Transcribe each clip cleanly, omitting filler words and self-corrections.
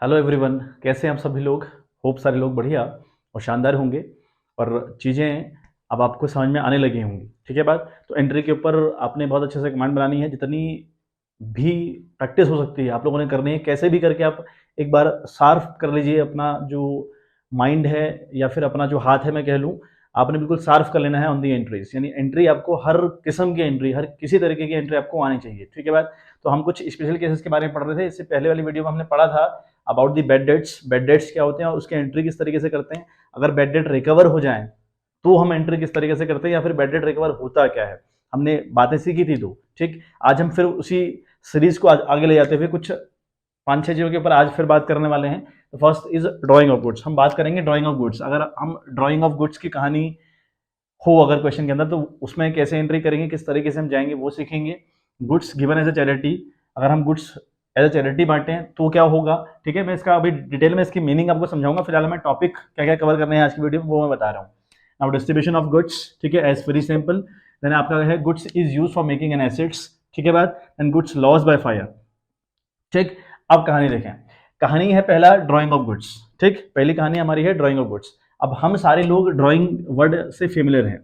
Hello everyone, कैसे हैं आप सभी लोग। होप सारे लोग बढ़िया और शानदार होंगे और चीज़ें अब आपको समझ में आने लगी होंगी। ठीक है बात। तो एंट्री के ऊपर आपने बहुत अच्छे से कमांड बनानी है, जितनी भी प्रैक्टिस हो सकती है आप लोगों ने करनी है। कैसे भी करके आप एक बार शार्प कर लीजिए अपना जो माइंड है या फिर अपना जो हाथ है मैं कह लूँ, आपने बिल्कुल शार्प कर लेना है ऑन दी एंट्रीज। यानी एंट्री आपको हर किस्म की एंट्री, हर किसी तरीके की एंट्री आपको आनी चाहिए। ठीक है बात। तो हम कुछ स्पेशल केसेस के बारे में पढ़ रहे थे। इससे पहले वाली वीडियो में हमने पढ़ा था about the bad debts. Bad debts क्या होते हैं और उसके एंट्री किस तरीके से करते हैं। अगर बैड डेट रिकवर हो जाए तो हम एंट्री किस तरीके से करते हैं, या फिर बैड डेट रिकवर होता क्या है, हमने बातें सीखी थी। तो ठीक, आज हम फिर उसी सीरीज को आगे ले जाते हुए कुछ 5-6 चीज़ों के ऊपर आज फिर बात करने वाले हैं। तो first is drawing of goods. हम बात करेंगे ड्राइंग ऑफ गुड्स। अगर हम ड्राइंग ऑफ गुड्स की कहानी हो अगर क्वेश्चन के अंदर, तो उसमें कैसे एंट्री करेंगे, किस तरीके से हम जाएंगे, वो सीखेंगे। Goods given as a charity, अगर हम गुड्स एज अ चैरिटी बांटें तो क्या होगा। ठीक है, मैं इसका अभी डिटेल में इसकी मीनिंग आपको समझाऊंगा। फिलहाल मैं टॉपिक क्या क्या कवर करने हैं आज की वीडियो में वो मैं बता रहा हूँ। नाउ डिस्ट्रीब्यूशन ऑफ गुड्स, ठीक है, एज वेरी सिंपल। देन आपका है goods is use for making an assets. ठीक है बात। And goods loss by fire. ठीक, अब कहानी देखें। कहानी है पहला ड्राइंग ऑफ गुड्स। ठीक, पहली कहानी हमारी है ड्राइंग ऑफ गुड्स। अब हम सारे लोग ड्राइंग वर्ड से फेमिलियर हैं,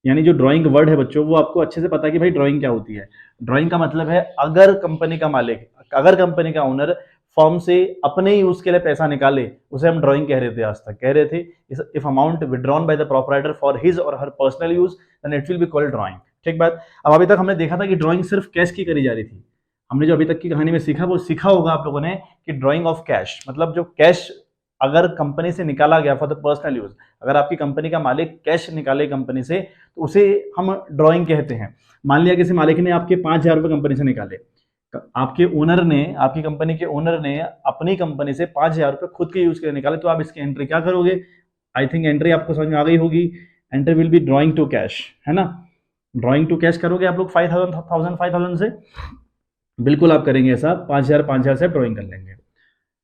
यानी जो ड्राइंग वर्ड है बच्चों वो आपको अच्छे से पता है कि भाई ड्राइंग क्या होती है। ड्राइंग का मतलब है अगर कंपनी का मालिक, अगर कंपनी का ओनर फॉर्म से अपने यूज के लिए पैसा निकाले, उसे हम ड्राइंग कह रहे थे, आज तक कह रहे थे। If amount withdrawn by the proprietor for his or her personal use then it will be called drawing. ठीक बात। अब अभी तक हमने देखा था कि ड्राइंग सिर्फ कैश की करी जा रही थी। हमने जो अभी तक की कहानी में सीखा वो सीखा होगा आप लोगों ने कि ड्राइंग ऑफ कैश मतलब जो कैश अगर कंपनी से निकाला गया फॉर द पर्सनल यूज, अगर आपकी कंपनी का मालिक कैश निकाले कंपनी से तो उसे हम ड्राइंग कहते हैं। मान लिया किसी मालिक ने आपके 5,000 रुपए कंपनी से निकाले, आपके ओनर ने, आपकी कंपनी के ओनर ने अपनी कंपनी से 5,000 रुपए खुद के यूज के लिए निकाले, तो आप इसकी एंट्री क्या करोगे। आई थिंक एंट्री आपको समझ में आ गई होगी। Entry will be drawing to cash, है ना। ड्राइंग टू कैश करोगे आप लोग 5,000 से, बिल्कुल आप करेंगे ऐसा। 5,000 से ड्राइंग कर लेंगे,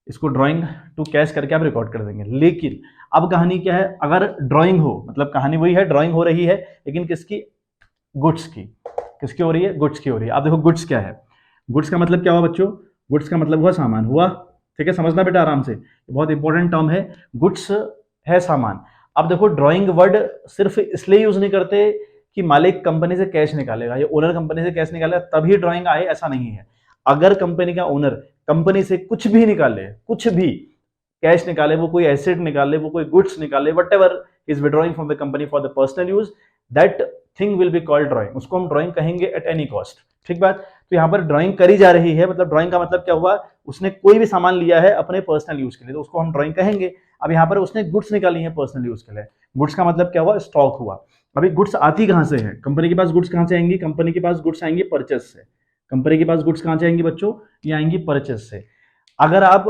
इसको ड्राइंग टू कैश करके आप रिकॉर्ड कर देंगे। लेकिन अब कहानी क्या है, अगर ड्राइंग हो मतलब कहानी वही है, ड्राइंग हो रही है लेकिन किसकी, गुड्स की। किसकी हो रही है, गुड्स की हो रही है। आप देखो गुड्स क्या है। गुड्स का मतलब क्या हुआ बच्चों, गुड्स का मतलब हुआ सामान हुआ। ठीक है, समझना बेटा आराम से, बहुत इंपॉर्टेंट टर्म है। गुड्स है सामान। अब देखो ड्राइंग वर्ड सिर्फ इसलिए यूज नहीं करते कि मालिक कंपनी से कैश निकालेगा या ओनर कंपनी से कैश निकालेगा तभी ड्राइंग आए, ऐसा नहीं है। अगर कंपनी का ओनर कंपनी से कुछ भी निकाले, कुछ भी कैश निकाले, वो कोई एसेट निकाले, वो कोई गुड्स निकाले, what ever is withdrawing from the company for the personal use, that thing will be called drawing. उसको हम ड्राइंग कहेंगे एट एनी कॉस्ट। ठीक बात। तो यहाँ पर ड्राइंग करी जा रही है, मतलब ड्राइंग का मतलब क्या हुआ, उसने कोई भी सामान लिया है अपने पर्सनल यूज के लिए तो उसको हम ड्राइंग कहेंगे। अब यहाँ पर उसने गुड्स निकाली है पर्सनल यूज के लिए। गुड्स का मतलब क्या हुआ, स्टॉक हुआ। अभी गुड्स आती कहां से है, कंपनी के पास गुड्स कहां से आएंगी, कंपनी के पास गुड्स आएंगी परचेज से। कंपनी के पास गुड्स कहां से आएंगी बच्चों, ये आएंगी परचेज से। अगर आप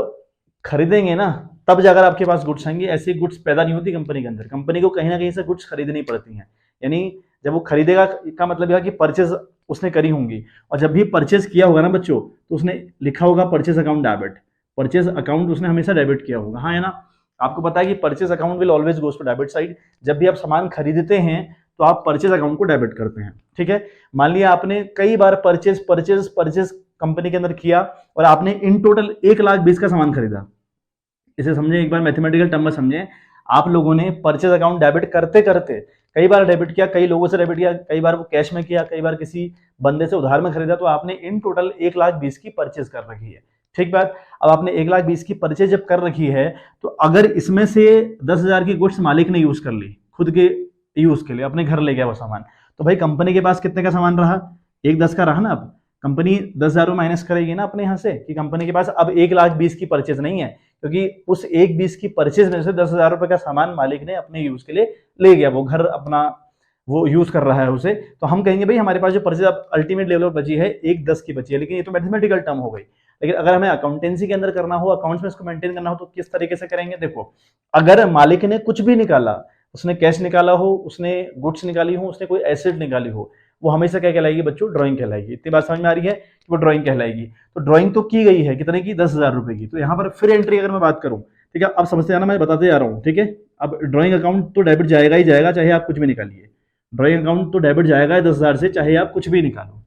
खरीदेंगे ना तब जाकर आपके पास गुड्स आएंगे, ऐसी गुड्स पैदा नहीं होती कंपनी के अंदर। कंपनी को कहीं ना कहीं से गुड्स खरीदनी पड़ती हैं। यानी जब वो खरीदेगा का मतलब यह कि परचेज उसने करी होंगी, और जब भी परचेज किया होगा ना बच्चों तो उसने लिखा होगा purchase account debit. Purchase account उसने हमेशा डेबिट किया होगा, हाँ है ना। आपको पता है कि purchase account will always goes to debit side. जब भी आप सामान खरीदते हैं तो आप परचेज अकाउंट को डेबिट करते हैं। ठीक है, मान लिया आपने कई बार परचेज परचेज परचेज कंपनी के अंदर किया और आपने इन टोटल 1,20,000 का सामान खरीदा। इसे समझे, एक बार मैथमेटिकल टर्म में समझे। आप लोगों ने परचेज अकाउंट डेबिट करते करते कई बार डेबिट किया, कई लोगों से डेबिट किया, कई बार वो कैश में किया, कई बार किसी बंदे से उधार में खरीदा, तो आपने इन टोटल 1,20,000 की परचेज कर रखी है। ठीक बात। अब आपने 1,20,000 की परचेज जब कर रखी है तो अगर इसमें से 10,000 की गुड्स मालिक ने यूज कर ली खुद के यूज के लिए, अपने घर ले गया वो सामान, तो भाई कंपनी के पास कितने का सामान रहा, 1,10,000 का रहा ना। अब कंपनी 10,000 माइनस करेगी ना अपने यहाँ से कि कंपनी के पास अब 1,20,000 की परचेज नहीं है, क्योंकि उस 1,20,000 की परचेज में से 10,000 रुपए का सामान मालिक ने अपने यूज के लिए ले गया, वो घर अपना वो यूज कर रहा है उसे। तो हम कहेंगे भाई हमारे पास जो परचेज अब अल्टीमेट लेवल पर बची है 1,10,000 की बची है। लेकिन ये तो मैथमेटिकल टर्म हो गई। लेकिन अगर हमें अकाउंटेंसी के अंदर करना हो, अकाउंट्स में इसको मेंटेन करना हो तो किस तरीके से करेंगे। देखो, अगर मालिक ने कुछ भी निकाला, उसने कैश निकाला हो, उसने गुड्स निकाली हो, उसने कोई एसेट निकाली हो, वो हमेशा क्या कहलाएगी बच्चों, ड्राइंग कहलाएगी। इतनी बात समझ में आ रही है कि वो ड्राइंग कहलाएगी। तो ड्राइंग तो की गई है कितने की, 10,000 रुपए की। तो यहाँ पर फिर एंट्री अगर मैं बात करूं, ठीक है, अब समझते जाना, मैं बताते जा रहा हूँ। ठीक है, अब ड्राइंग अकाउंट तो डेबिट जाएगा ही जाएगा चाहे आप कुछ भी निकालिए। ड्राइंग अकाउंट तो डेबिट जाएगा 10,000 से चाहे आप कुछ भी निकालो।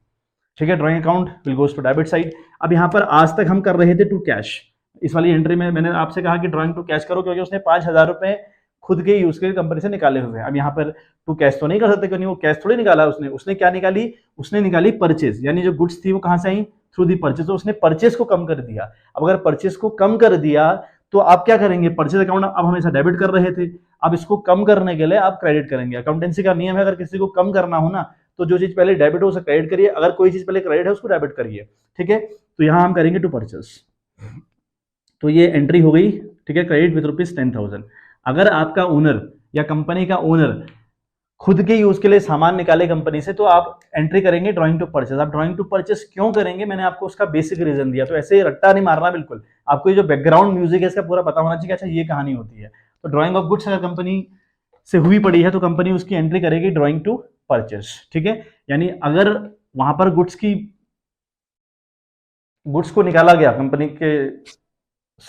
ठीक है, drawing account will goes to debit side. अब यहाँ पर आज तक हम कर रहे थे टू कैश, इस वाली एंट्री में मैंने आपसे कहा कि ड्राइंग टू कैश करो, क्योंकि उसने 5,000 रुपए खुद के यूज के कंपनी से निकाले हुए हैं। अब यहाँ पर टू कैश तो नहीं कर सकते, क्योंकि वो कैश थोड़ी निकाला उसने क्या निकाली, उसने निकाली परचेज, यानी जो गुड्स थी वो कहाँ से आई, थ्रू दी परचेज। तो उसने परचेज को कम कर दिया। अब अगर परचेज को कम कर दिया तो आप क्या करेंगे, परचेज अकाउंट अब हमेशा डेबिट कर रहे थे, अब इसको कम करने के लिए आप क्रेडिट करेंगे। अकाउंटेंसी का नियम है, अगर किसी को कम करना हो ना तो जो चीज पहले डेबिट हो उसे क्रेडिट करिए, अगर कोई चीज पहले क्रेडिट है उसको डेबिट करिए, ठीक है। तो यहां हम करेंगे टू परचेज, तो ये एंट्री हो गई, ठीक है, क्रेडिट विद ₹10,000। अगर आपका ओनर या कंपनी का ओनर खुद के यूज के लिए सामान निकाले कंपनी से, तो आप एंट्री करेंगे ड्राइंग टू परचेज। आप ड्राइंग टू परचेज क्यों करेंगे, मैंने आपको उसका बेसिक रीजन दिया, तो ऐसे रट्टा नहीं मारना बिल्कुल, आपको ये जो बैकग्राउंड म्यूजिक है इसका पूरा पता होना चाहिए, अच्छा ये कहानी होती है। तो ड्राइंग ऑफ गुड्स अगर कंपनी से हुई पड़ी है तो कंपनी उसकी एंट्री करेगी ड्राइंग टू परचेज, ठीक है। यानी अगर वहां पर गुड्स को निकाला गया कंपनी के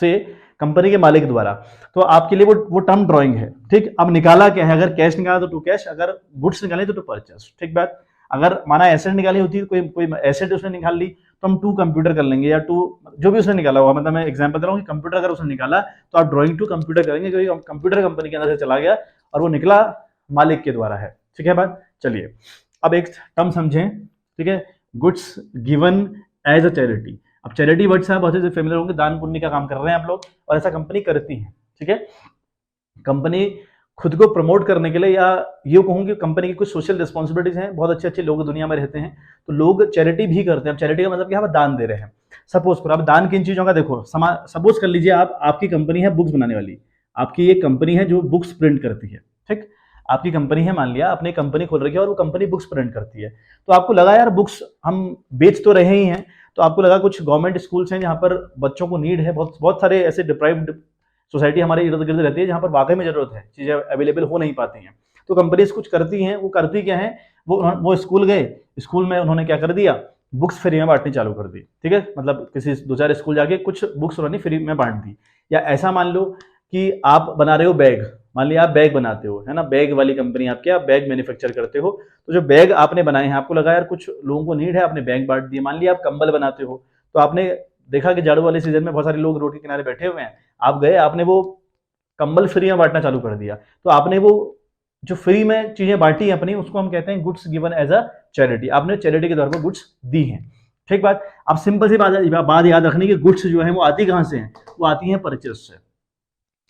से, कंपनी के मालिक द्वारा, तो आपके लिए वो टर्म ड्राइंग है, ठीक। अब निकाला क्या है, अगर कैश निकाला तो टू कैश, अगर गुड्स निकाले तो टू परचेज, ठीक बात। अगर माना एसेट निकाली होती है, कोई एसेट उसने निकाल ली तो हम टू कंप्यूटर कर लेंगे, या टू जो भी उसने निकाला हुआ, मतलब मैं एग्जांपल दे रहा हूँ कि कंप्यूटर अगर उसने निकाला तो आप ड्राइंग टू कंप्यूटर करेंगे, क्योंकि कंप्यूटर कंपनी के अंदर से चला गया और वो निकला मालिक के द्वारा है, ठीक है बात। चलिए अब एक टर्म समझें, ठीक है, goods given as a charity. अब चैरिटी वर्ड से आप बहुत से फेमिलियर होंगे, दान पुण्य का काम कर रहे हैं आप लोग, और ऐसा कंपनी करती है, ठीक है। कंपनी खुद को प्रमोट करने के लिए, या ये कहूँ कि कंपनी की कुछ सोशल रिस्पॉन्सिबिलिटीज हैं, बहुत अच्छे अच्छे लोग दुनिया में रहते हैं, तो लोग चैरिटी भी करते हैं। चैरिटी का मतलब क्या है, दान दे रहे हैं। सपोज करो, अब दान किन चीजों का, देखो सपोज कर लीजिए आपकी कंपनी है बुक्स बनाने वाली, आपकी एक कंपनी है जो बुक्स प्रिंट करती है, ठीक। आपकी कंपनी है, मान लिया आपने कंपनी खोल रखी है और वो कंपनी बुक्स प्रिंट करती है, तो आपको लगा यार बुक्स हम बेच तो रहे ही हैं, तो आपको लगा कुछ गवर्नमेंट स्कूल्स हैं जहाँ पर बच्चों को नीड है, बहुत बहुत सारे ऐसे डिप्राइव्ड सोसाइटी हमारे इर्द गिर्द रहती है जहाँ पर वाकई में जरूरत है, चीजें अवेलेबल हो नहीं पाती हैं, तो कंपनीज कुछ करती हैं। वो करती क्या है, वो स्कूल गए, स्कूल में उन्होंने क्या कर दिया, बुक्स फ्री में बांटनी चालू कर दी, ठीक है। मतलब किसी 2-4 स्कूल जाके कुछ बुक्स उन्होंने फ्री में बांट दी। या ऐसा मान लो कि आप बना रहे हो बैग, मान लिया आप बैग बनाते हो, है ना, बैग वाली कंपनी आपकी, आप बैग मैन्युफैक्चर करते हो, तो जो बैग आपने बनाए हैं, आपको लगा यार कुछ लोगों को नीड है, आपने बैग बांट दिए। मान लिया आप कंबल बनाते हो, तो आपने देखा कि जाड़ू वाले सीजन में बहुत सारे लोग रोड के किनारे बैठे हुए हैं, आप गए, आपने वो कंबल फ्री में बांटना चालू कर दिया, तो आपने वो जो फ्री में चीजें बांटी अपनी, उसको हम कहते हैं goods given as a charity. आपने चैरिटी के तौर पर गुड्स दी हैं, ठीक बात। अब सिंपल सी बात याद रखनी कि गुड्स जो है वो आती कहां से हैं, वो आती हैं परचेज से।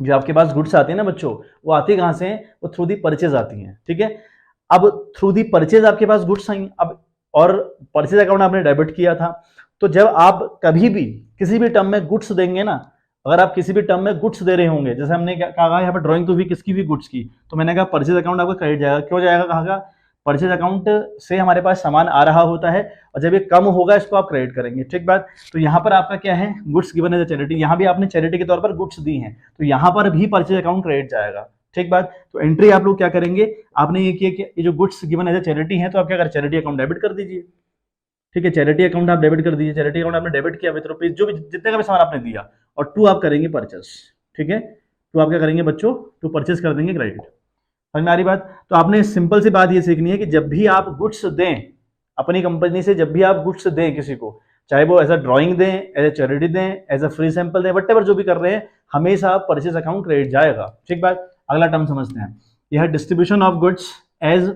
जो आपके पास गुड्स आती है ना बच्चों, वो आती कहां से हैं, वो थ्रू दी परचेज आती हैं, ठीक है। अब थ्रू दी परचेज आपके पास गुड्स आई, अब और परचेज अकाउंट आपने डेबिट किया था, तो जब आप कभी भी किसी भी टर्म में गुड्स देंगे ना, अगर आप किसी भी टर्म में गुड्स दे रहे होंगे, जैसे हमने कहा यहाँ पर ड्राइंग तो भी किसकी भी गुड्स की, तो मैंने कहा परचेज अकाउंट आपका क्रेडिट जाएगा। क्यों जाएगा, कहा परचेज अकाउंट से हमारे पास सामान आ रहा होता है, और जब ये कम होगा इसको आप क्रेडिट करेंगे, ठीक बात। तो यहाँ पर आपका क्या है, goods given as a charity, यहाँ भी आपने चैरिटी के तौर पर गुड्स दी हैं, तो यहाँ पर भी परचेज अकाउंट क्रेडिट जाएगा, ठीक बात। तो एंट्री आप लोग क्या करेंगे, आपने ये किया कि ये जो goods given as a charity है, तो आप क्या करें, चैरिटी अकाउंट डेबिट कर दीजिए, ठीक है। चैरिटी अकाउंट आप डेबिट कर दीजिए, चैरिटी अकाउंट आपने डेबिट किया विद रुपीज, जो भी जितने का भी सामान आपने दिया, और टू आप करेंगे परचेस, ठीक है। तो आप क्या करेंगे बच्चों, टू परचेस कर देंगे क्रेडिट। समझ में आ रही बात। तो आपने सिंपल सी बात ये सीखनी है कि जब भी आप गुड्स दें अपनी कंपनी से, जब भी आप गुड्स दें किसी को, चाहे वो एज अ ड्राइंग दें, एज अ चैरिटी दें, एज अ फ्री सैंपल दें, वट एवर जो भी कर रहे हैं, हमेशा परचेज अकाउंट क्रेडिट जाएगा, ठीक बात। अगला टर्म समझते हैं, यह है distribution of goods as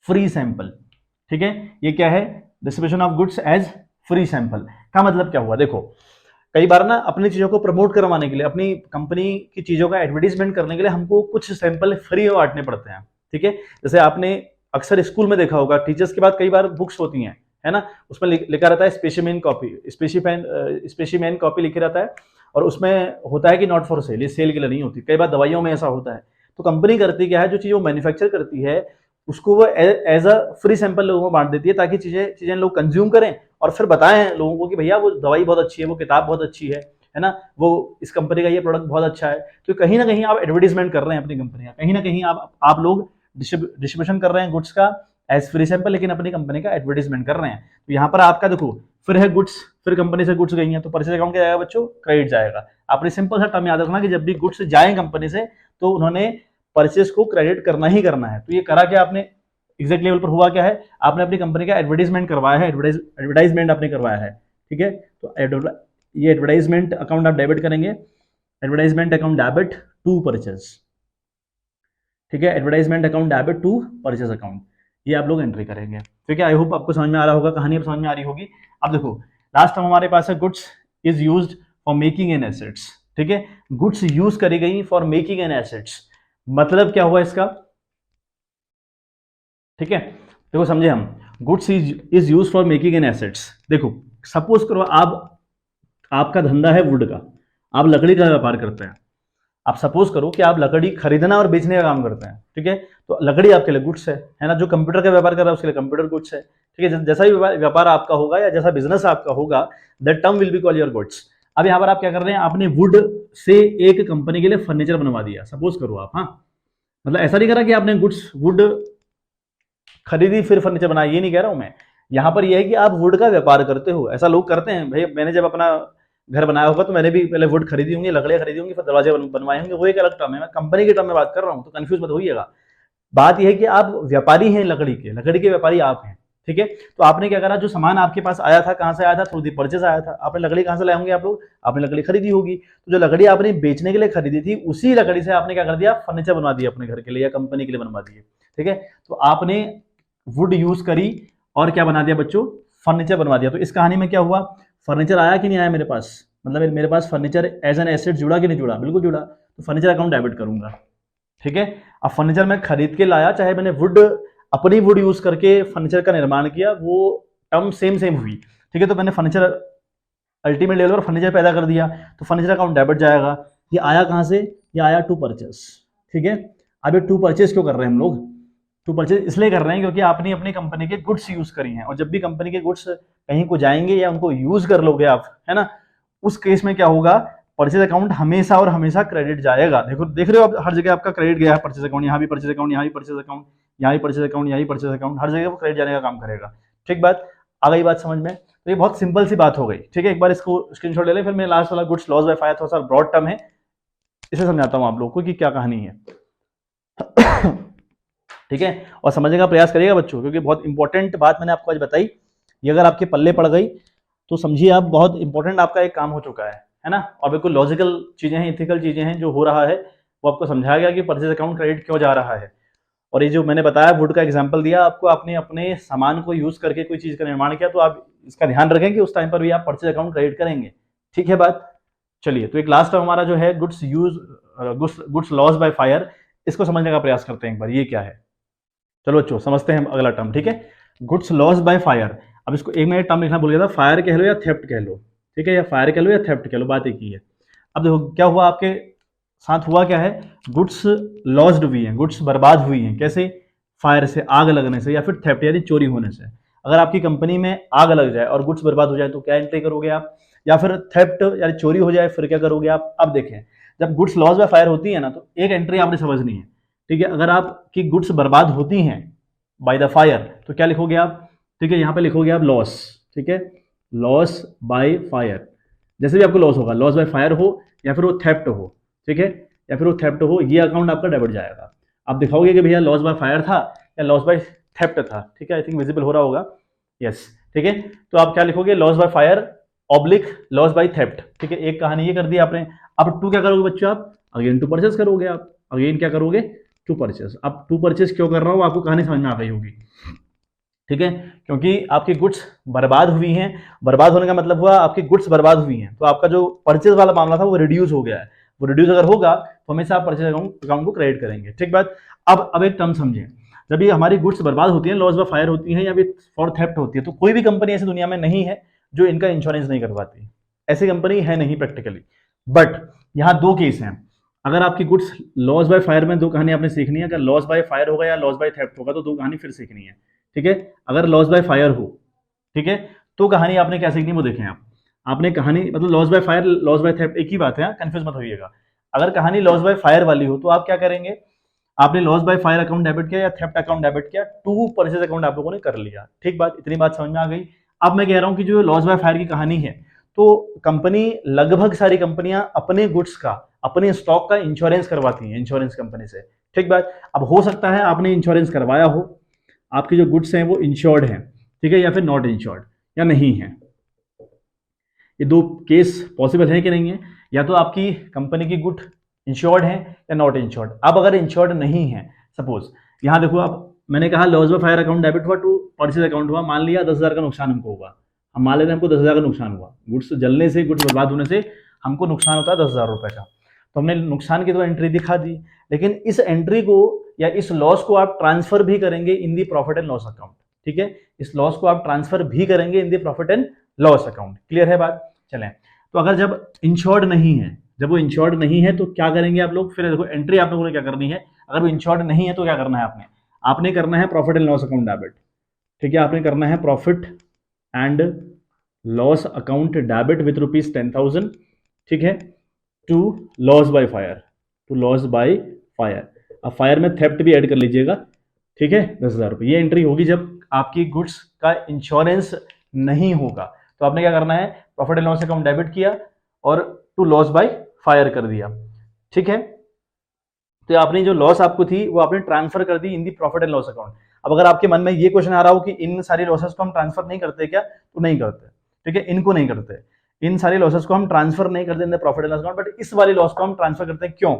free sample, ठीक है। ये क्या है, distribution of goods as free sample का मतलब क्या हुआ, देखो कई बार ना अपनी चीजों को प्रमोट करवाने के लिए, अपनी कंपनी की चीजों का एडवर्टीजमेंट करने के लिए हमको कुछ सैंपल फ्री में बांटने पड़ते हैं, ठीक है। जैसे आपने अक्सर स्कूल में देखा होगा, टीचर्स के बाद कई बार बुक्स होती हैं, है ना, उसमें लिखा रहता है स्पेसिमेन कॉपी, स्पेसिमेन कॉपी लिखा रहता है, और उसमें होता है कि नॉट फॉर सेल, ये सेल के लिए नहीं होती। कई बार दवाइयों में ऐसा होता है, तो कंपनी करती क्या है, जो चीज वो मैन्युफैक्चर करती है उसको वो एज अ फ्री सैंपल लोगों को बांट देती है, ताकि चीजें लोग कंज्यूम करें और फिर बताएं लोगों को कि भैया वो दवाई बहुत अच्छी है, वो किताब बहुत अच्छी है ना, वो इस कंपनी का ये प्रोडक्ट बहुत अच्छा है। तो कहीं ना कहीं आप एडवर्टीजमेंट कर रहे हैं अपनी कंपनी का, कहीं ना कहीं आप लोग डिस्ट्रीब्यूशन कर रहे हैं गुड्स का एज फ्री सैंपल, लेकिन अपनी कंपनी का एडवर्टीजमेंट कर रहे हैं। तो यहाँ पर आपका देखो फिर है गुड्स, फिर कंपनी से गुड्स गई हैं, तो परचेज अकाउंट क्या जाएगा बच्चों, क्रेडिट जाएगा। आपने सिंपल सा टर्म याद रखना कि जब भी गुड्स जाए कंपनी से, तो उन्होंने परचेज को क्रेडिट करना ही करना है। तो ये करा क्या आपने, एग्जैक्ट लेवल पर हुआ क्या है, आपने अपनी कंपनी का एडवर्टाइजमेंट करवाया है, एडवर्टाइजमेंट आपने करवाया है, ठीक है। तो ये एडवर्टाइजमेंट अकाउंट आप डेबिट करेंगे, advertisement account debit to purchase, ठीक है, advertisement account debit to purchase account, ये आप लोग एंट्री करेंगे। ठीक है, आई होप आपको समझ में आ रहा होगा, कहानी अब समझ में आ रही होगी। अब देखो लास्ट टाइम हमारे पास है goods is used for making an assets, ठीक है, गुड्स यूज करी गई फॉर मेकिंग एन एसेट्स, मतलब क्या हुआ इसका, ठीक है, देखो समझे हम, goods is use for making an assets. देखो सपोज करो आपका धंधा है वुड का, आप लकड़ी का व्यापार करते हैं, आप सपोज करो कि आप लकड़ी खरीदना और बेचने का काम करते हैं, ठीक है, तो लकड़ी आपके लिए गुड्स है ना, जो कंप्यूटर का व्यापार कर रहा है उसके लिए कंप्यूटर गुड्स है, ठीक है, जैसा भी व्यापार आपका होगा या जैसा बिजनेस आपका होगा, that term will be call your goods. अब यहाँ पर आप क्या कर रहे हैं, आपने वुड से एक कंपनी के लिए फर्नीचर बनवा दिया, सपोज करो आप, हाँ, मतलब ऐसा नहीं करा कि आपने गुड्स वुड खरीदी फिर फर्नीचर बनाया, ये नहीं कह रहा हूं मैं, यहां पर यह है कि आप वुड का व्यापार करते हो, ऐसा लोग करते हैं भाई, मैंने जब अपना घर बनाया होगा तो मैंने भी पहले वुड खरीदी होंगी, लकड़ियां खरीदी होंगी, फिर दरवाजे बनवाए होंगे, वो एक अलग टर्म है, मैं कंपनी के टर्म में बात कर रहा हूं, तो कंफ्यूज मत होइएगा। बात यह है कि आप व्यापारी हैं, लकड़ी के व्यापारी आप हैं, ठीक है, तो आपने क्या करा, जो सामान आपके पास आया था, कहां से आया था, थ्रू दी परचेज आया था, आपने लकड़ी कहां से लाए होंगे आप लोग, आपने लकड़ी खरीदी होगी, तो जो लकड़ी आपने बेचने के लिए खरीदी थी, उसी लकड़ी से आपने क्या कर दिया, फर्नीचर बनवा दिया अपने घर के लिए या कंपनी के लिए बनवा दिए, ठीक है, तो आपने वुड यूज करी और क्या बना दिया बच्चों, फर्नीचर बनवा दिया। तो इस कहानी में क्या हुआ, फर्नीचर आया कि नहीं आया मेरे पास, मतलब मेरे पास फर्नीचर एज एन एसेट जुड़ा कि नहीं जुड़ा, बिल्कुल जुड़ा, तो फर्नीचर अकाउंट डेबिट करूंगा, ठीक है। अब फर्नीचर मैं खरीद के लाया, चाहे मैंने वुड अपनी वुड यूज करके फर्नीचर का निर्माण किया, वो टर्म सेम हुई, ठीक है, तो मैंने फर्नीचर अल्टीमेट लेवल पर फर्नीचर पैदा कर दिया, तो फर्नीचर अकाउंट डेबिट जाएगा। ये आया कहां से, ये आया टू परचेस, ठीक है। अब ये टू परचेस क्यों कर रहे हैं हम लोग, टू परचेज इसलिए कर रहे हैं क्योंकि आपने अपनी कंपनी के गुड्स यूज करी हैं, और जब भी कंपनी के गुड्स कहीं को जाएंगे या उनको यूज कर लोगे आप, है ना, उस केस में क्या होगा, परचेज अकाउंट हमेशा और हमेशा क्रेडिट जाएगा। देखो देख रहे हो आप, हर जगह आपका क्रेडिट गया है, परचेज अकाउंट, यहाँ भी परचेज अकाउंट, यहाँ भी परचेज अकाउंट, यहाँ भी परचेज अकाउंट, यहाँ भी परचेज अकाउंट, हर जगह वो क्रेडिट जाने का काम करेगा। ठीक बात, आ गई बात समझ में, तो ये बहुत सिंपल सी बात हो गई, ठीक है। एक बार इसको स्क्रीनशॉट ले ले, फिर मैं लास्ट वाला गुड्स लॉस बाय फायर थोड़ा सा ब्रॉड टर्म है, इसे समझाता हूँ आप लोगों को कि क्या कहानी है। ठीक है, और समझने का प्रयास करिएगा बच्चों, क्योंकि बहुत इंपॉर्टेंट बात मैंने आपको आज बताई, ये अगर आपके पल्ले पड़ गई तो समझिए आप बहुत इंपॉर्टेंट आपका एक काम हो चुका है ना, और बिल्कुल लॉजिकल चीजें हैं, इथिकल चीजें हैं, जो हो रहा है वो आपको समझाया गया कि परचेज अकाउंट क्रेडिट क्यों जा रहा है। और ये जो मैंने बताया वुड का एग्जाम्पल दिया आपको, आपने अपने सामान को यूज करके कोई चीज का निर्माण किया, तो आप इसका ध्यान रखें कि उस टाइम पर भी आप परचेज अकाउंट क्रेडिट करेंगे, ठीक है बात। चलिए, तो एक लास्ट हमारा जो है गुड्स लॉस बाय फायर, इसको समझने का प्रयास करते हैं एक बार, ये क्या है। चलो बच्चों समझते हैं हम अगला टर्म, ठीक है, गुड्स लॉस बाय फायर। अब इसको एक मैं टर्म लिखना भूल गया था, फायर कह लो या थेफ्ट कह लो, ठीक है, या फायर कह लो या थेफ्ट कह लो, बात एक ही है। अब देखो क्या हुआ आपके साथ, हुआ क्या है, गुड्स लॉस्ड हुई हैं, गुड्स बर्बाद हुई हैं, कैसे, फायर से, आग लगने से, या फिर थेफ्ट यानी चोरी होने से। अगर आपकी कंपनी में आग लग जाए और गुड्स बर्बाद हो जाए तो क्या एंट्री करोगे आप, या फिर थेफ्ट यानी चोरी हो जाए फिर क्या करोगे आप। अब देखें, जब गुड्स लॉस बाय फायर होती है ना, तो एक एंट्री आपने समझनी है, ठीक है। अगर आपकी गुड्स बर्बाद होती हैं बाय द फायर, तो क्या लिखोगे आप, ठीक है, यहाँ पे लिखोगे आप लॉस, ठीक है, लॉस बाय फायर, जैसे भी आपको लॉस होगा, लॉस बाय फायर हो या फिर वो थेफ्ट हो, ठीक है, या फिर वो थेफ्ट हो, ये अकाउंट आपका डेबिट जाएगा। आप दिखाओगे कि भैया लॉस बाय फायर था या लॉस बाय थेफ्ट था, ठीक है, आई थिंक विजिबल हो रहा होगा, यस, ठीक है। तो आप क्या लिखोगे, loss by fire oblique loss by theft, ठीक है, एक कहानी ये कर दी आपने। अब टू क्या करोगे बच्चों, आप अगेन टू परचेस करोगे, आप अगेन क्या करोगे, टू परचेस। अब टू परचेस क्यों कर रहा हूं, आपको कहानी समझ में आ गई होगी, ठीक है, क्योंकि आपकी गुड्स बर्बाद हुई हैं, बर्बाद होने का मतलब हुआ आपकी गुड्स बर्बाद हुई हैं, तो आपका जो परचेज वाला मामला था वो रिड्यूस हो गया है, वो रिड्यूस अगर होगा तो हमेशा आप परचेज अकाउंट को क्रेडिट करेंगे, ठीक बात। अब एक टर्म समझें, जब ये हमारी गुड्स बर्बाद होती हैं, लॉस बाय फायर होती हैं या फिर फॉर थेफ्ट होती है, तो कोई भी कंपनी ऐसी दुनिया में नहीं है जो इनका इंश्योरेंस नहीं करवाती, ऐसी कंपनी है नहीं प्रैक्टिकली। बट यहाँ दो केस हैं, अगर आपकी गुड्स लॉस बाय फायर में दो कहानी आपने सीखनी है, अगर लॉस बाय फायर होगा या लॉस बाय थेफ्ट होगा तो दो कहानी फिर सीखनी है, ठीक है। अगर लॉस बाय फायर हो, ठीक है, तो कहानी आपने क्या सीखनी वो देखें आप, आपने कहानी मतलब loss by fire loss by theft एक ही बात है, कंफ्यूज मत होइएगा। अगर कहानी लॉस बाय फायर वाली हो तो आप क्या करेंगे, आपने loss by fire account debit किया या थेफ्ट अकाउंट डेबिट किया, टू परचेज अकाउंट आप लोगों ने कर लिया, ठीक बात, इतनी बात समझ में आ गई। अब मैं कह रहा हूं कि जो लॉस बाय फायर की कहानी है, तो कंपनी लगभग सारी कंपनियां अपने गुड्स का, अपने स्टॉक का इंश्योरेंस करवाती हैं इंश्योरेंस कंपनी से, ठीक बात। अब हो सकता है आपने इंश्योरेंस करवाया हो, आपके जो गुड्स हैं वो इंश्योर्ड हैं, ठीक है, या फिर नॉट इंश्योर्ड या नहीं है, ये दो केस पॉसिबल है कि नहीं है, या तो आपकी कंपनी की गुड इंश्योर्ड है या नॉट इंश्योर्ड। अब अगर इंश्योर्ड नहीं है, सपोज यहाँ देखो, अब मैंने कहा loss by fire account debit हुआ टू परचेज अकाउंट हुआ, मान लिया 10,000 का नुकसान हमको हुआ, हम मान लेते हैं हमको 10,000 का नुकसान हुआ, गुड्स जलने से, गुड्स बर्बाद होने से हमको नुकसान होता है 10,000 रुपए का, तो हमने नुकसान की तो एंट्री दिखा दी, लेकिन इस एंट्री को या इस लॉस को आप ट्रांसफर भी करेंगे in the profit and loss account. ठीक है, इस लॉस को आप ट्रांसफर भी करेंगे in the profit and loss account. Clear है बात? चलें, तो अगर जब इंश्योर्ड नहीं है, जब वो इंश्योर्ड नहीं है तो क्या करेंगे आप लोग, फिर देखो एंट्री आप लोगों ने क्या करनी है, अगर वो इंश्योर्ड नहीं है तो क्या करना है आपने, आपने करना है profit and loss account debit. ठीक है, आपने करना है profit and loss account debit with ₹10,000। ठीक है, to loss by fire, to loss by fire. अब फायर में थेफ्ट भी ऐड कर लीजिएगा। ठीक है, 10,000 रुपये ये एंट्री होगी जब आपकी गुड्स का इंश्योरेंस नहीं होगा। तो आपने क्या करना है, profit and loss account debit किया और टू लॉस बाय फायर कर दिया। ठीक है, तो आपने जो लॉस आपको थी वो आपने ट्रांसफर कर दी इन the profit and loss account. अब अगर आपके मन में ये क्वेश्चन आ रहा हो कि इन सारी लॉसेस को हम ट्रांसफर नहीं करते क्या, तो नहीं करते। ठीक है, इनको नहीं करते, इन सारी लॉसेस को हम ट्रांसफर नहीं करते in profit and loss account, but इस वाली लॉस को हम ट्रांसफर करते हैं। क्यों?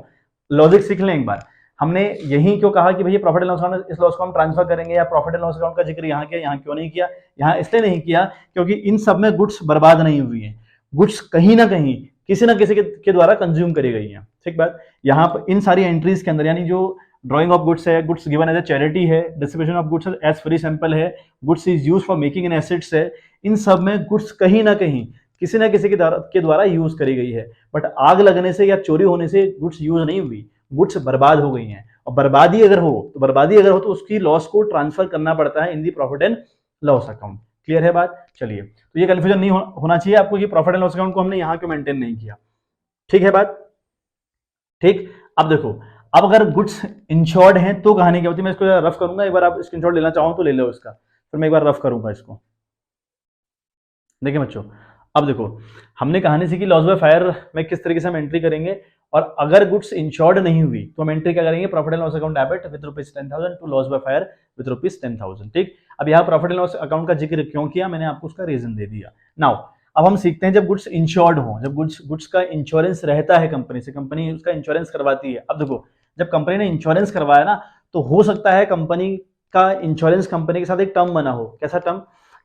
लॉजिक सीख लें एक बार। हमने यही क्यों कहा कि भैया प्रॉफिट एंड लॉस अकाउंट इस लॉस को हम ट्रांसफर करेंगे, या प्रॉफिट एंड लॉस अकाउंट का जिक्र यहाँ किया, यहाँ क्यों नहीं किया? यहाँ इसलिए नहीं किया क्योंकि इन सब में गुड्स बर्बाद नहीं हुई है, गुड्स कहीं ना कहीं किसी ना किसी के द्वारा कंज्यूम करी गई है। ठीक बात, यहाँ पर इन सारी एंट्रीज के अंदर, यानी जो ड्राइंग ऑफ गुड्स है, goods given as a charity है, distribution of goods as free sample है, goods is use for making an assets है, इन सब में गुड्स कहीं ना कहीं किसी ना किसी के द्वारा यूज करी गई है, बट आग लगने से या चोरी होने से गुड्स यूज नहीं हुई, गुड्स बर्बाद हो गई हैं। और बर्बादी अगर हो तो उसकी लॉस को ट्रांसफर करना पड़ता है in the profit and loss account. Clear है बात? चलिए, तो ये कंफ्यूजन नहीं होना चाहिए आपको कि प्रॉफिट एंड लॉस अकाउंट को हमने यहाँ क्यों मेंटेन नहीं किया। ठीक है बात? ठीक, अब देखो, अब अगर गुड्स इंश्योर्ड हैं तो कहानी क्या होती है, मैं इसको रफ करूंगा, एक बार आप स्क्रीनशॉट लेना चाहो तो ले लो इसका, फिर मैं एक बार रफ करूंगा इसको। देखिए बच्चों, अब देखो, हमने कहानी सीखी लॉस बाय फायर में किस तरीके से हम एंट्री करेंगे, और अगर गुड्स इंश्योर्ड नहीं हुई तो हम एंट्री क्या करेंगे, profit and loss account debit with ₹10,000 to loss by fire with ₹10,000। ठीक, अब यहाँ प्रॉफिट एंड लॉस अकाउंट का जिक्र क्यों किया, मैंने आपको उसका रीजन दे दिया। नाउ अब हम सीखते हैं, जब गुड्स इंश्योर्ड हो, जब गुड्स का इंश्योरेंस रहता है कंपनी से, कंपनी उसका इंश्योरेंस करवाती है। अब देखो, जब कंपनी ने इंश्योरेंस करवाया ना, तो हो सकता है कंपनी का इंश्योरेंस कंपनी के साथ एक टर्म बना हो। कैसा टर्म?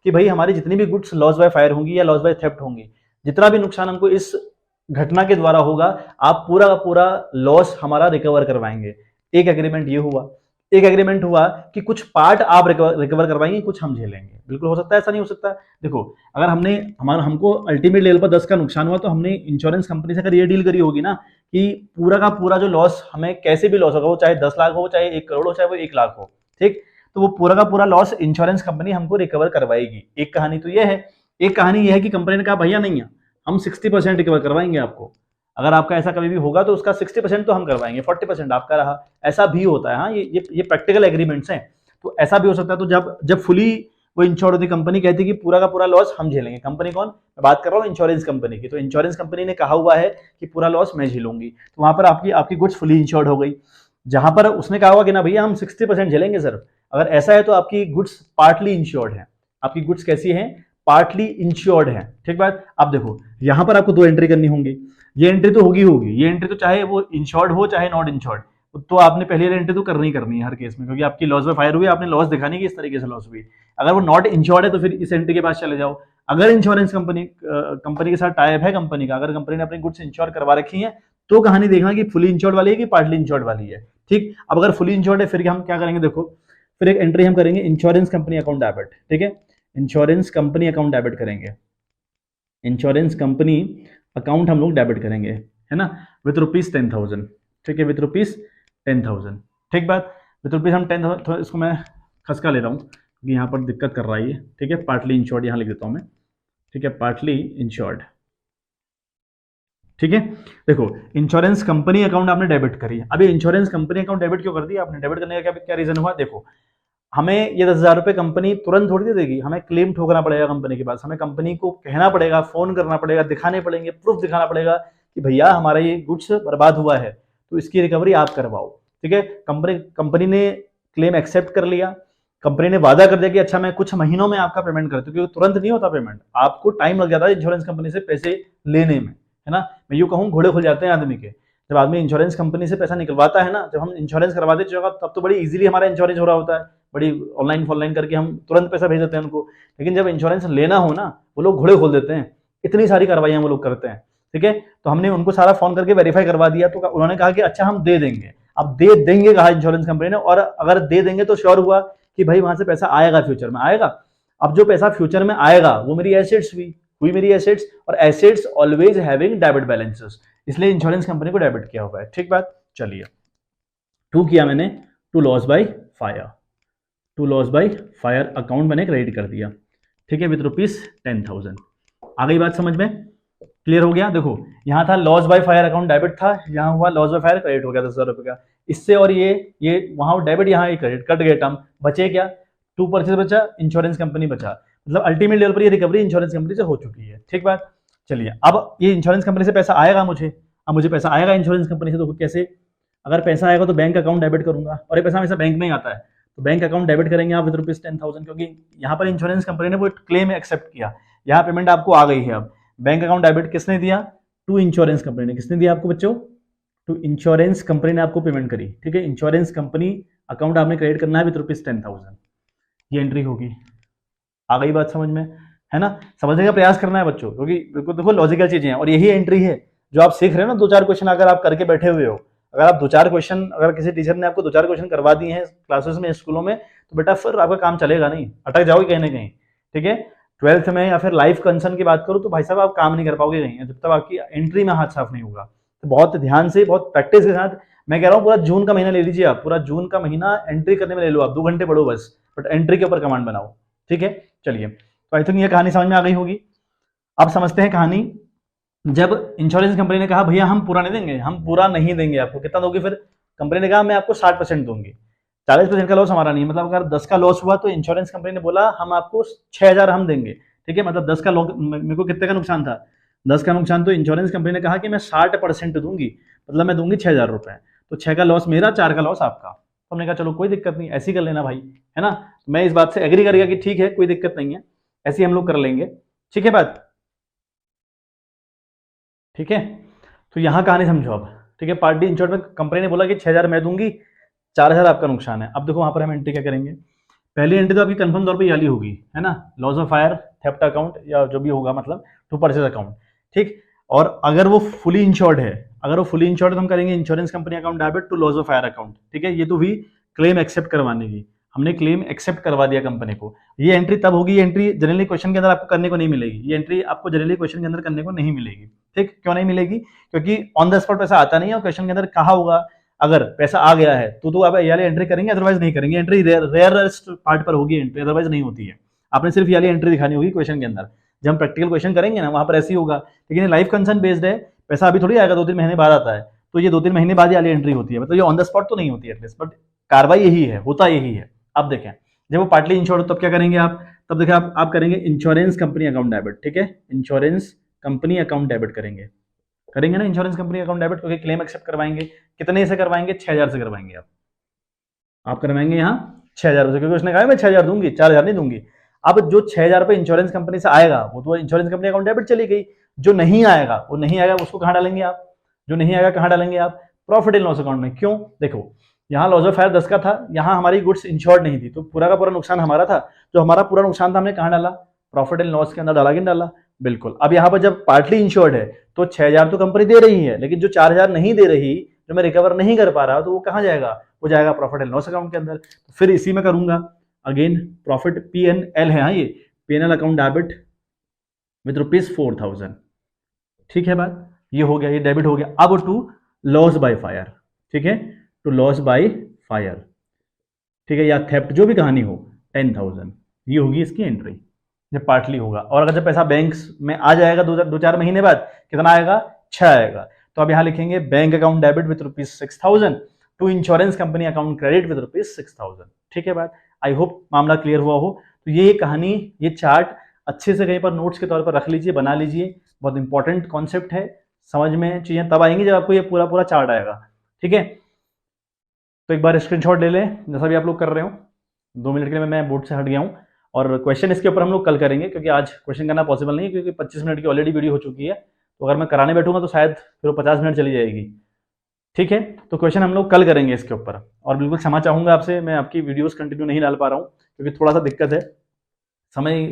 कि भाई हमारी जितनी भी गुड्स लॉस बाय फायर होंगी या लॉस बाय थेफ्ट होंगी, जितना भी नुकसान हमको इस घटना के द्वारा होगा, आप पूरा का पूरा लॉस हमारा रिकवर करवाएंगे। एक एग्रीमेंट ये हुआ। एक एग्रीमेंट हुआ कि कुछ पार्ट आप रिकवर करवाएंगे, कुछ हम झेलेंगे। बिल्कुल हो सकता है, ऐसा नहीं हो सकता। देखो, अगर हमको अल्टीमेट लेवल पर 10 का नुकसान हुआ, तो हमने इंश्योरेंस कंपनी से अगर ये डील करी होगी ना कि पूरा का पूरा जो लॉस, हमें कैसे भी लॉस होगा, वो चाहे 10 लाख हो, चाहे 1 करोड़ हो, चाहे वो 1 लाख हो, ठीक, तो वो पूरा का पूरा लॉस इंश्योरेंस कंपनी हमको रिकवर करवाएगी। एक कहानी तो ये है। एक कहानी ये है कि कंपनी ने कहा भैया नहीं है, हम 60% रिकवर करवाएंगे आपको। अगर आपका ऐसा कभी भी होगा तो उसका 60% तो हम करवाएंगे, 40% आपका रहा। ऐसा भी होता है। हाँ, ये प्रैक्टिकल एग्रीमेंट्स हैं, तो ऐसा भी हो सकता है। तो जब फुली वो इंश्योर्ड होती कंपनी कहती है कि पूरा का पूरा लॉस हम झेलेंगे। कंपनी कौन? मैं बात कर रहा हूँ इंश्योरेंस कंपनी की। तो इंश्योरेंस कंपनी ने कहा हुआ है कि पूरा लॉस मैं झेलूंगी, तो वहां पर आपकी गुड्स फुली इंश्योर्ड हो गई। जहां पर उसने कहा होगा कि ना भैया हम 60% झेलेंगे सर, अगर ऐसा है तो आपकी गुड्स पार्टली इंश्योर्ड है। आपकी गुड्स कैसी है? पार्टली इंश्योर्ड है। ठीक बात। अब देखो, यहां पर आपको 2 एंट्री करनी होंगी। ये एंट्री तो होगी, ये एंट्री तो चाहे वो इंश्योर्ड हो चाहे नॉट इंश्योर्ड, तो आपने पहली एंट्री तो करनी है हर केस में, क्योंकि आपकी लॉस बाय फायर हुई, आपने लॉस दिखानी कि इस तरीके से लॉस हुई। अगर वो नॉट इंश्योर्ड है तो फिर इस एंट्री के पास चले जाओ। अगर इंश्योरेंस कंपनी के साथ टाइप है कंपनी का, अगर कंपनी ने अपनी गुड्स इंश्योर करवा रखी है, तो कहानी देखना कि फुली इंश्योर्ड वाली है कि पार्टली इंश्योर्ड वाली है। ठीक, अब अगर फुली इंश्योर्ड है फिर हम क्या करेंगे, देखो फिर एक एंट्री हम करेंगे इंश्योरेंस कंपनी अकाउंट डेबिट। ठीक है, इंश्योरेंस कंपनी अकाउंट डेबिट करेंगे। इंश्योरेंस कंपनी अकाउंट हम लोग डेबिट करेंगे, है ना, विथ ₹10,000। ठीक है, विथ ₹10,000। ठीक बात, विथ रुपीज हम 10,000। तो इसको मैं खसका ले रहा हूँ क्योंकि यहाँ पर दिक्कत कर रहा है ये। ठीक है, पार्टली इंश्योर्ड यहाँ लिख देता हूँ मैं। ठीक है, पार्टली इंश्योर्ड। ठीक है, देखो इंश्योरेंस कंपनी अकाउंट आपने डेबिट करी। अभी इंश्योरेंस कंपनी अकाउंट डेबिट क्यों कर दिया आपने? डेबिट करने का क्या रीजन हुआ? देखो, हमें ये 10,000 रुपये कंपनी तुरंत थोड़ी दे देगी, हमें क्लेम ठोकना पड़ेगा कंपनी के पास। हमें कंपनी को कहना पड़ेगा, फोन करना पड़ेगा, दिखाने पड़ेंगे, प्रूफ दिखाना पड़ेगा कि भैया हमारा ये गुड्स बर्बाद हुआ है, तो इसकी रिकवरी आप करवाओ। ठीक है, कंपनी ने क्लेम एक्सेप्ट कर लिया। कंपनी ने वादा कर दिया कि अच्छा मैं कुछ महीनों में आपका पेमेंट करती हूँ, क्योंकि तुरंत नहीं होता पेमेंट, आपको टाइम लग जाता है इंश्योरेंस कंपनी से पैसे लेने में, है ना। मैं यूँ कहूँ घोड़े खुल जाते हैं आदमी के जब आदमी इंश्योरेंस कंपनी से पैसा निकलवाता है ना। जब हम इंश्योरेंस करवाते हैं तब तो बड़ी इजीली हमारा इंश्योरेंस हो रहा होता है, बड़ी ऑनलाइन करके हम तुरंत पैसा भेज देते हैं उनको। लेकिन जब इंश्योरेंस लेना हो ना, वो लोग घोड़े खोल देते हैं, इतनी सारी कार्रवाइयां वो लोग करते हैं। ठीक है, तो हमने उनको सारा फोन करके वेरीफाई करवा दिया, तो उन्होंने कहा कि अच्छा हम दे देंगे। अब दे देंगे कहा इंश्योरेंस कंपनी ने, और अगर दे देंगे तो श्योर हुआ कि भाई वहां से पैसा आएगा, फ्यूचर में आएगा। अब जो पैसा फ्यूचर में आएगा वो मेरी एसेट्स हुई मेरी एसेट्स, और assets always having debit balances, इसलिए इंश्योरेंस कंपनी को डेबिट किया हुआ है। ठीक बात, चलिए टू किया मैंने, to loss by fire, to loss by fire account मैंने क्रेडिट कर दिया। ठीक है, विद ₹10,000। आ गई बात समझ में, क्लियर हो गया। देखो यहाँ था loss by fire account debit था, यहाँ हुआ लॉस बाय फायर क्रेडिट हो गया 10,000 रुपये का। इससे और ये वहाँ डेबिट, यहाँ ये क्रेडिट, कट गए टर्म, बचे क्या, टू परचेज बचा, इंश्योरेंस कंपनी बचा। मतलब अल्टीमेट लेवल पर ये रिकवरी इंश्योरेंस कंपनी से हो चुकी है। ठीक बात, चलिए अब ये इंश्योरेंस कंपनी से पैसा आएगा मुझे, अब मुझे पैसा आएगा इंश्योरेंस कंपनी से, तो कैसे, अगर पैसा आएगा तो बैंक अकाउंट डेबिट करूंगा, और ये पैसा हमेशा बैंक में ही आता है, तो बैंक अकाउंट डेबिट करेंगे आप विद ₹10,000, क्योंकि यहाँ पर इंश्योरेंस कंपनी ने वो क्लेम एक्सेप्ट किया, यहाँ पेमेंट आपको आ गई है। अब बैंक अकाउंट डेबिट किसने दिया, टू इंश्योरेंस कंपनी ने। किसने दिया आपको बच्चों, टू इंश्योरेंस कंपनी ने आपको पेमेंट करी। ठीक है, इंश्योरेंस कंपनी अकाउंट आपने क्रेडिट करना है विद ₹10,000, ये एंट्री होगी। आ गई बात समझ में, है ना। समझने का प्रयास करना है बच्चों, क्योंकि देखो लॉजिकल चीजें हैं, और यही एंट्री है जो आप सीख रहे हो ना। 2-4 क्वेश्चन अगर आप करके बैठे हुए हो, अगर आप 2-4 क्वेश्चन, अगर किसी टीचर ने आपको 2-4 क्वेश्चन करवा दिए हैं क्लासेस में, स्कूलों में, तो बेटा फिर आपका काम चलेगा नहीं, अटक जाओगे कहीं ना कहीं। ठीक है, 12th में या फिर लाइफ कंसर्न की बात करूं तो भाई साहब आप काम नहीं कर पाओगे कहीं, जब तक आपकी एंट्री में हाथ साफ नहीं होगा। तो बहुत ध्यान से, बहुत प्रैक्टिस के साथ, मैं कह रहा हूँ पूरा जून का महीना ले लीजिए आप, पूरा जून का महीना एंट्री करने में ले लो आप, 2 घंटे पढ़ो बस, बट एंट्री के ऊपर कमांड बनाओ। ठीक है, चलिए, तो आई थिंक ये कहानी समझ में आ गई होगी। अब समझते हैं कहानी। जब इंश्योरेंस कंपनी ने कहा भैया हम पूरा नहीं देंगे, हम पूरा नहीं देंगे आपको, कितना दोगे, फिर कंपनी ने कहा मैं आपको 60% दूंगी, 40% का लॉस हमारा नहीं, मतलब अगर 10 का लॉस हुआ तो इंश्योरेंस कंपनी ने बोला हम आपको 6,000 हम देंगे। ठीक है, मतलब 10 का मेरे को कितने का नुकसान था, 10 का नुकसान, तो इंश्योरेंस कंपनी ने कहा कि मैं 60% दूंगी, मतलब मैं दूंगी 6,000 रुपए, तो 6 का लॉस मेरा, 4 का लॉस आपका। तो हमने कहा चलो कोई दिक्कत नहीं, ऐसी कर लेना भाई, है ना। मैं इस बात से एग्री कर गया कि ठीक है कोई दिक्कत नहीं है, ऐसे हम लोग कर लेंगे। ठीक है बात, ठीक है, तो यहां कहानी समझो अब। ठीक है, पार्टी इंश्योर्ड में कंपनी ने बोला कि 6,000 मैं दूंगी, 4,000 आपका नुकसान है। अब देखो वहां पर हम एंट्री क्या करेंगे, पहली एंट्री तो आपकी कंफर्म तौर पे वाली होगी, है ना, loss of fire, theft account, या जो भी होगा, मतलब टू परचेज अकाउंट। ठीक, और अगर वो फुली इंश्योर्ड है, अगर वो फुली इंश्योर्ड तो हम करेंगे insurance company account debit to loss of fire account. ठीक है, ये तो भी क्लेम एक्सेप्ट करवाने की, हमने क्लेम एक्सेप्ट करवा दिया कंपनी को। ये एंट्री तब होगी, ये एंट्री जनरली क्वेश्चन के अंदर आपको करने को नहीं मिलेगी, ये एंट्री आपको जनरली क्वेश्चन के अंदर करने को नहीं मिलेगी। ठीक, क्यों नहीं मिलेगी, क्योंकि ऑन द स्पॉट पैसा आता नहीं है, और क्वेश्चन के अंदर कहा होगा अगर पैसा आ गया है तो आप ये वाली एंट्री करेंगे, अदरवाइज नहीं करेंगे। एंट्री रेयरेस्ट पार्ट पर होगी एंट्री, अदरवाइज नहीं होती है। आपने सिर्फ ये वाली एंट्री दिखानी होगी क्वेश्चन के अंदर, जब हम प्रैक्टिकल क्वेश्चन करेंगे ना वहां पर ऐसी होगा। लेकिन लाइफ कंसर्न बेस्ड है, पैसा अभी थोड़ी आएगा, 2-3 महीने बाद आता है, तो ये 2-3 महीने बाद ये वाली एंट्री होती है, मतलब ये ऑन द स्पॉट तो नहीं होती है एटलीस्ट, बट कार्रवाई यही है, होता यही है। अब देखें, जब वो पार्टली इंश्योर्ड तब क्या करेंगे आप, तब देखिए आप करेंगे इंश्योरेंस कंपनी अकाउंट डेबिट। ठीक है, इंश्योरेंस कंपनी अकाउंट डेबिट करेंगे ना इंश्योरेंस कंपनी अकाउंट डेबिट, क्योंकि क्लेम एक्सेप्ट करवाएंगे। कितने से करवाएंगे, 6,000 से करवाएंगे। आप करवाएंगे यहाँ 6,000 से, क्योंकि उसने कहा मैं 6,000 दूंगी, 4,000 नहीं दूंगी। अब जो 6,000 रुपए इंश्योरेंस कंपनी से आएगा वो तो इंश्योरेंस कंपनी अकाउंट डेबिट चली गई, जो नहीं आएगा वो नहीं आएगा, उसको कहाँ डालेंगे आप, जो नहीं आएगा कहाँ डालेंगे आप, प्रॉफिट एंड लॉस अकाउंट में। क्यों, देखो यहाँ लॉस ऑफ फायर 10 का था, यहाँ हमारी गुड्स इंश्योर्ड नहीं थी, तो पूरा का पूरा नुकसान हमारा था। जो हमारा पूरा नुकसान था हमने कहाँ डाला, प्रॉफिट एंड लॉस के अंदर डाला कि नहीं डाला, बिल्कुल। अब यहाँ पर जब पार्टली इंश्योर्ड है तो 6,000 तो कंपनी दे रही है, लेकिन जो 4,000 नहीं दे रही, जो मैं रिकवर नहीं कर पा रहा, तो वो कहाँ जाएगा, वो जाएगा प्रॉफिट एंड लॉस अकाउंट के अंदर। तो फिर इसी में करूंगा अगेन प्रॉफिट P&L है, हाँ ये P&L अकाउंट डेबिट विद ₹4,000। ठीक है बात, ये हो गया, ये डेबिट हो गया। अब टू लॉस बाय फायर, ठीक है, टू लॉस बाय फायर, ठीक है, या थेफ्ट, जो भी कहानी हो, 10,000, ये होगी इसकी एंट्री जब पार्टली होगा। और अगर जब पैसा बैंक में आ जाएगा 2-4 महीने बाद, कितना आएगा, 6 आएगा, तो अब यहां लिखेंगे bank account debit with ₹6,000 to insurance company account credit with ₹6,000। ठीक है बात, आई होप मामला क्लियर हुआ हो। तो ये कहानी, ये चार्ट अच्छे से कहीं पर नोट्स के तौर पर रख लीजिए, बना लीजिए, बहुत इंपॉर्टेंट कॉन्सेप्ट है, समझ में चीजें तब आएंगी जब आपको ये पूरा पूरा चार्ट आएगा। ठीक है, तो एक बार स्क्रीनशॉट ले लें जैसा भी आप लोग कर रहे हो। 2 मिनट के लिए मैं बोर्ड से हट गया हूँ, और क्वेश्चन इसके ऊपर हम लोग कल करेंगे, क्योंकि आज क्वेश्चन करना पॉसिबल नहीं है, क्योंकि 25 मिनट की ऑलरेडी वीडियो हो चुकी है। तो अगर मैं कराने बैठूंगा तो शायद फिर वो 50 मिनट चली जाएगी। ठीक है, तो क्वेश्चन हम लोग कल करेंगे इसके ऊपर। और बिल्कुल क्षमा चाहूँगा आपसे, मैं आपकी वीडियोस कंटिन्यू नहीं डाल पा रहा हूँ, क्योंकि थोड़ा सा दिक्कत है, समय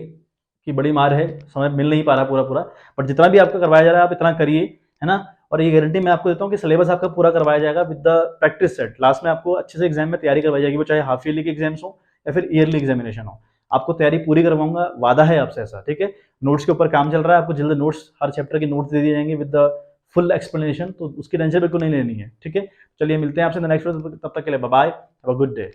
की बड़ी मार है, समय मिल नहीं पा रहा पूरा पूरा। बट जितना भी आपका करवाया जा रहा है आप इतना करिए, है ना। और ये गारंटी मैं आपको देता हूँ कि सिलेबस आपका पूरा करवाया जाएगा with the practice set. Last में आपको अच्छे से एग्जाम में तैयारी करवाई जाएगी, वो चाहे हाफ ईयरली के एग्जाम्स हो या फिर ईयरली एग्जामिनेशन हो। आपको तैयारी पूरी करवाऊंगा, वादा है आपसे ऐसा, ठीक है। नोट्स के ऊपर काम चल रहा है, आपको जल्द नोट्स, हर चैप्टर के नोट्स दे दिए जाएंगे विद द फुल एक्सप्लेनेशन, तो उसकी टेंशन बिल्कुल नहीं लेनी है, ठीक है। चलिए मिलते हैं आपसे नेक्स्ट वीडियो, तब तक के लिए bye bye, have a good day.